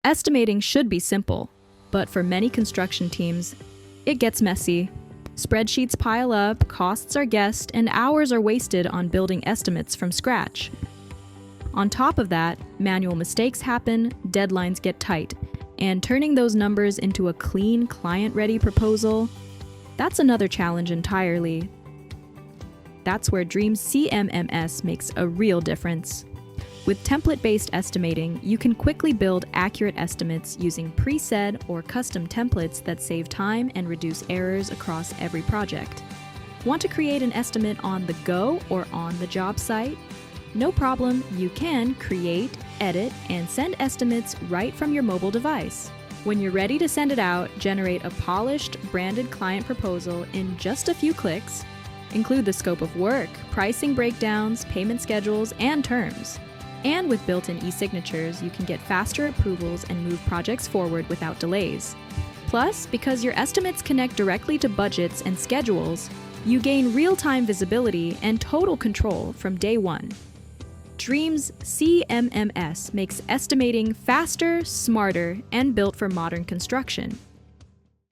Estimating should be simple, but for many construction teams, it gets messy. Spreadsheets pile up, costs are guessed, and hours are wasted on building estimates from scratch. On top of that, manual mistakes happen, deadlines get tight, and turning those numbers into a clean, client-ready proposal, that's another challenge entirely. That's where DreamzCMMS makes a real difference. With template-based estimating, you can quickly build accurate estimates using preset or custom templates that save time and reduce errors across every project. Want to create an estimate on the go or on the job site? No problem, you can create, edit, and send estimates right from your mobile device. When you're ready to send it out, generate a polished, branded client proposal in just a few clicks. Include the scope of work, pricing breakdowns, payment schedules, and terms. And with built-in e-signatures, you can get faster approvals and move projects forward without delays. Plus, because your estimates connect directly to budgets and schedules, you gain real-time visibility and total control from day one. DreamzCMMS makes estimating faster, smarter, and built for modern construction.